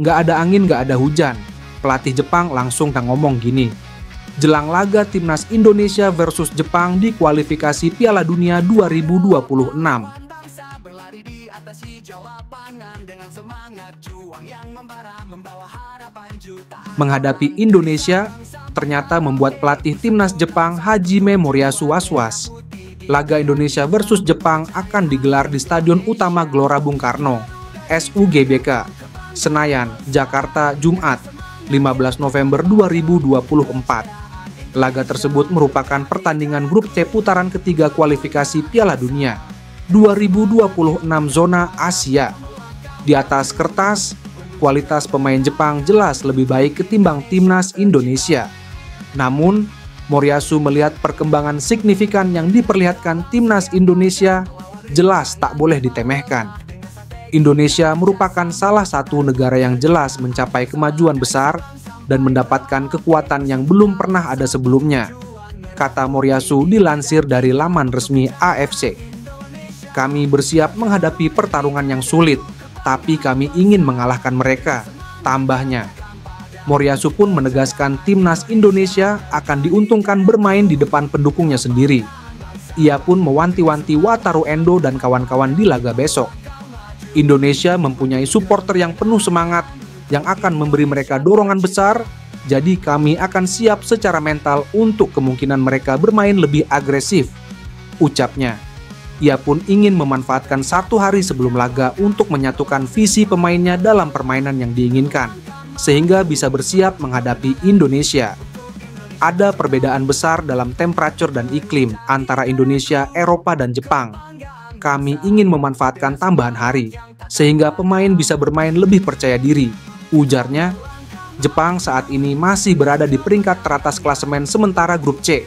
Nggak ada angin, nggak ada hujan. Pelatih Jepang langsung ngomong gini. Jelang laga timnas Indonesia versus Jepang di kualifikasi Piala Dunia 2026. Menghadapi Indonesia, ternyata membuat pelatih timnas Jepang Hajime Moriyasu was-was. Laga Indonesia versus Jepang akan digelar di Stadion Utama Gelora Bung Karno, SUGBK, Senayan, Jakarta, Jumat, 15 November 2024. Laga tersebut merupakan pertandingan grup C putaran ketiga kualifikasi Piala Dunia 2026 zona Asia. Di atas kertas, kualitas pemain Jepang jelas lebih baik ketimbang timnas Indonesia. Namun, Moriyasu melihat perkembangan signifikan yang diperlihatkan timnas Indonesia jelas tak boleh ditemehkan. Indonesia merupakan salah satu negara yang jelas mencapai kemajuan besar dan mendapatkan kekuatan yang belum pernah ada sebelumnya, kata Moriyasu dilansir dari laman resmi AFC. Kami bersiap menghadapi pertarungan yang sulit, tapi kami ingin mengalahkan mereka, tambahnya. Moriyasu pun menegaskan timnas Indonesia akan diuntungkan bermain di depan pendukungnya sendiri. Ia pun mewanti-wanti Wataru Endo dan kawan-kawan di laga besok. Indonesia mempunyai supporter yang penuh semangat yang akan memberi mereka dorongan besar, jadi kami akan siap secara mental untuk kemungkinan mereka bermain lebih agresif, ucapnya. Ia pun ingin memanfaatkan satu hari sebelum laga untuk menyatukan visi pemainnya dalam permainan yang diinginkan, sehingga bisa bersiap menghadapi Indonesia. Ada perbedaan besar dalam temperatur dan iklim antara Indonesia, Eropa, dan Jepang. Kami ingin memanfaatkan tambahan hari, sehingga pemain bisa bermain lebih percaya diri, ujarnya. Jepang saat ini masih berada di peringkat teratas klasemen sementara grup C.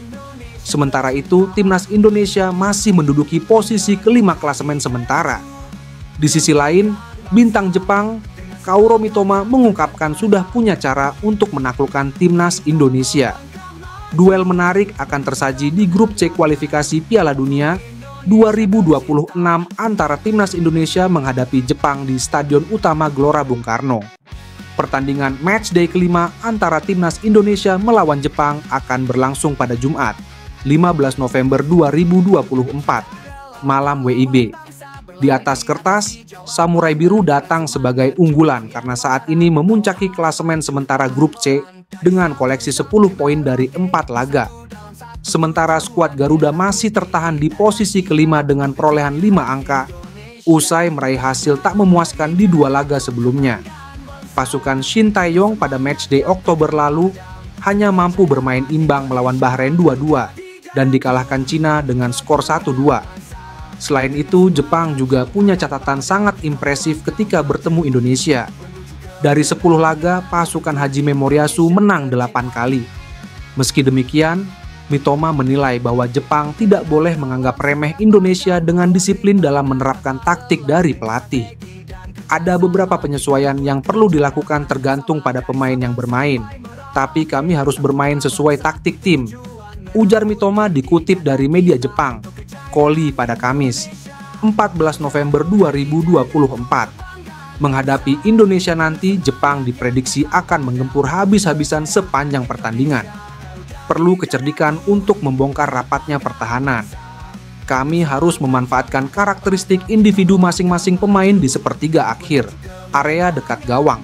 Sementara itu, timnas Indonesia masih menduduki posisi kelima klasemen sementara. Di sisi lain, bintang Jepang, Kaoru Mitoma mengungkapkan sudah punya cara untuk menaklukkan timnas Indonesia. Duel menarik akan tersaji di grup C kualifikasi Piala Dunia 2026 antara timnas Indonesia menghadapi Jepang di Stadion Utama Gelora Bung Karno. Pertandingan matchday kelima antara timnas Indonesia melawan Jepang akan berlangsung pada Jumat, 15 November 2024, malam WIB. Di atas kertas, Samurai Biru datang sebagai unggulan karena saat ini memuncaki klasemen sementara grup C dengan koleksi 10 poin dari 4 laga. Sementara skuad Garuda masih tertahan di posisi kelima dengan perolehan 5 angka, usai meraih hasil tak memuaskan di 2 laga sebelumnya. Pasukan Shin Tae-yong pada matchday Oktober lalu hanya mampu bermain imbang melawan Bahrain 2-2 dan dikalahkan Cina dengan skor 1-2. Selain itu, Jepang juga punya catatan sangat impresif ketika bertemu Indonesia. Dari 10 laga, pasukan Hajime Moriyasu menang 8 kali. Meski demikian, Mitoma menilai bahwa Jepang tidak boleh menganggap remeh Indonesia dengan disiplin dalam menerapkan taktik dari pelatih. Ada beberapa penyesuaian yang perlu dilakukan tergantung pada pemain yang bermain, tapi kami harus bermain sesuai taktik tim, ujar Mitoma dikutip dari media Jepang, Koli pada Kamis, 14 November 2024. Menghadapi Indonesia nanti, Jepang diprediksi akan menggempur habis-habisan sepanjang pertandingan. Perlu kecerdikan untuk membongkar rapatnya pertahanan. Kami harus memanfaatkan karakteristik individu masing-masing pemain di sepertiga akhir, area dekat gawang.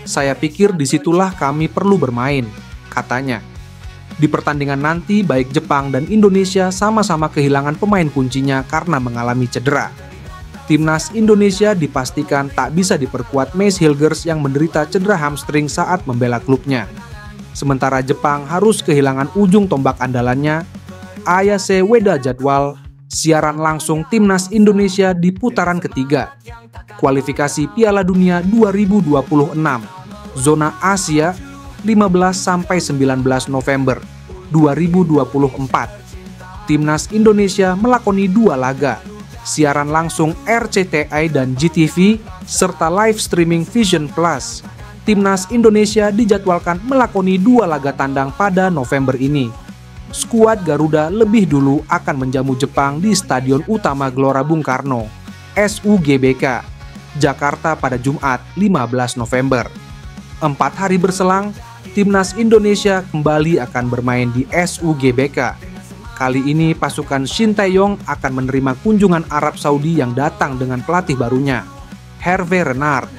Saya pikir disitulah kami perlu bermain, katanya. Di pertandingan nanti, baik Jepang dan Indonesia sama-sama kehilangan pemain kuncinya karena mengalami cedera. Timnas Indonesia dipastikan tak bisa diperkuat Mace Hilgers yang menderita cedera hamstring saat membela klubnya. Sementara Jepang harus kehilangan ujung tombak andalannya, Ayase Weda jadwal siaran langsung timnas Indonesia di putaran ketiga kualifikasi Piala Dunia 2026 zona Asia 15-19 November 2024. Timnas Indonesia melakoni 2 laga, siaran langsung RCTI dan GTV serta live streaming Vision Plus. Timnas Indonesia dijadwalkan melakoni 2 laga tandang pada November ini. Skuad Garuda lebih dulu akan menjamu Jepang di Stadion Utama Gelora Bung Karno, SUGBK. Jakarta pada Jumat 15 November. 4 hari berselang, Timnas Indonesia kembali akan bermain di SUGBK. Kali ini pasukan Shin Tae-yong akan menerima kunjungan Arab Saudi yang datang dengan pelatih barunya, Hervé Renard.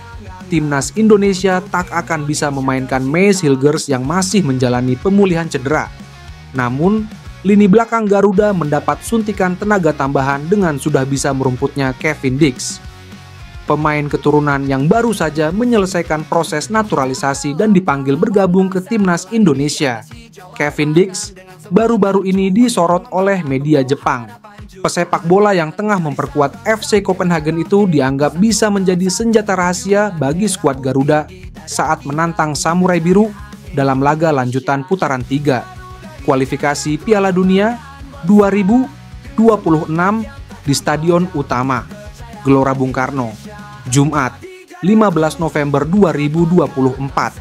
Timnas Indonesia tak akan bisa memainkan Mees Hilgers yang masih menjalani pemulihan cedera. Namun, lini belakang Garuda mendapat suntikan tenaga tambahan dengan sudah bisa merumputnya Kevin Dix, pemain keturunan yang baru saja menyelesaikan proses naturalisasi dan dipanggil bergabung ke Timnas Indonesia. Kevin Dix baru-baru ini disorot oleh media Jepang. Pesepak bola yang tengah memperkuat FC Copenhagen itu dianggap bisa menjadi senjata rahasia bagi skuad Garuda saat menantang Samurai Biru dalam laga lanjutan putaran 3 kualifikasi Piala Dunia 2026 di Stadion Utama, Gelora Bung Karno, Jumat 15 November 2024.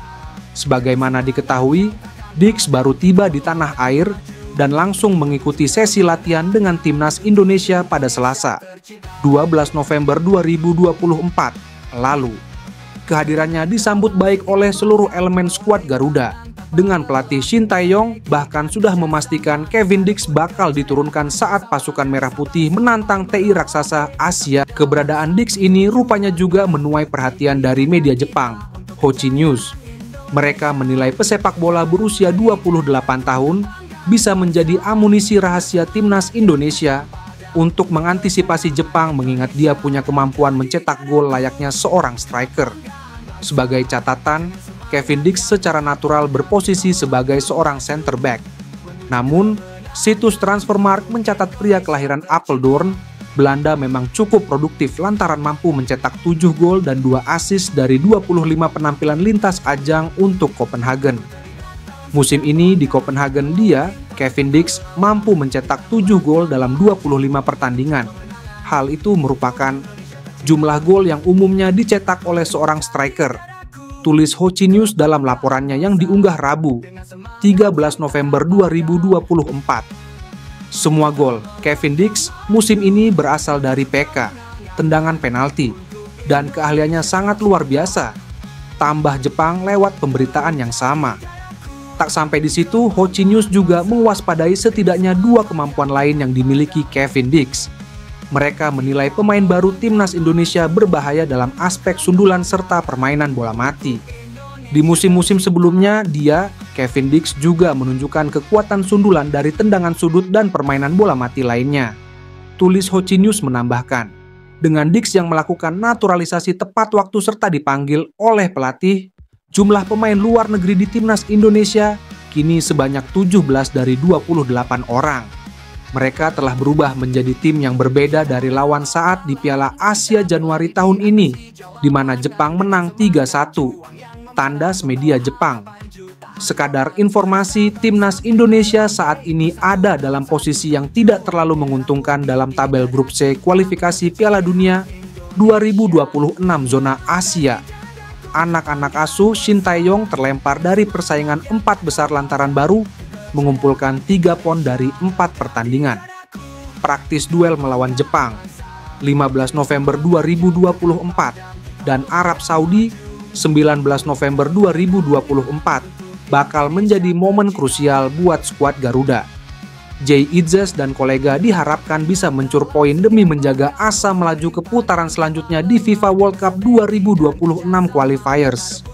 Sebagaimana diketahui, Dix baru tiba di tanah air dan langsung mengikuti sesi latihan dengan Timnas Indonesia pada Selasa, 12 November 2024 lalu. Kehadirannya disambut baik oleh seluruh elemen skuad Garuda. Dengan pelatih Shin Tae-yong bahkan sudah memastikan Kevin Dix bakal diturunkan saat pasukan Merah Putih menantang TI raksasa Asia. Keberadaan Dix ini rupanya juga menuai perhatian dari media Jepang, Hochi News. Mereka menilai pesepak bola berusia 28 tahun bisa menjadi amunisi rahasia Timnas Indonesia untuk mengantisipasi Jepang mengingat dia punya kemampuan mencetak gol layaknya seorang striker. Sebagai catatan, Kevin Dix secara natural berposisi sebagai seorang center back. Namun, situs Transfermarkt mencatat pria kelahiran Apeldoorn, Belanda memang cukup produktif lantaran mampu mencetak 7 gol dan 2 assist dari 25 penampilan lintas ajang untuk Copenhagen. Musim ini di Copenhagen Kevin Dix mampu mencetak 7 gol dalam 25 pertandingan. Hal itu merupakan jumlah gol yang umumnya dicetak oleh seorang striker, tulis Hochi News dalam laporannya yang diunggah Rabu, 13 November 2024. Semua gol Kevin Dix musim ini berasal dari PK, tendangan penalti, dan keahliannya sangat luar biasa. Tambah Jepang lewat pemberitaan yang sama. Tak sampai di situ, Hochi News juga mewaspadai setidaknya 2 kemampuan lain yang dimiliki Kevin Dix. Mereka menilai pemain baru Timnas Indonesia berbahaya dalam aspek sundulan serta permainan bola mati. Di musim-musim sebelumnya, Kevin Dix juga menunjukkan kekuatan sundulan dari tendangan sudut dan permainan bola mati lainnya. Tulis Hochi News menambahkan, dengan Dix yang melakukan naturalisasi tepat waktu serta dipanggil oleh pelatih, jumlah pemain luar negeri di Timnas Indonesia kini sebanyak 17 dari 28 orang. Mereka telah berubah menjadi tim yang berbeda dari lawan saat di Piala Asia Januari tahun ini, di mana Jepang menang 3-1. Tandas media Jepang. Sekadar informasi, Timnas Indonesia saat ini ada dalam posisi yang tidak terlalu menguntungkan dalam tabel grup C kualifikasi Piala Dunia 2026 zona Asia. Anak-anak asuh Shin Tae-yong terlempar dari persaingan 4 besar lantaran baru mengumpulkan 3 pon dari 4 pertandingan. Praktis duel melawan Jepang 15 November 2024 dan Arab Saudi 19 November 2024 bakal menjadi momen krusial buat skuad Garuda. Jay Itzes dan kolega diharapkan bisa mencur poin demi menjaga asa melaju ke putaran selanjutnya di FIFA World Cup 2026 qualifiers.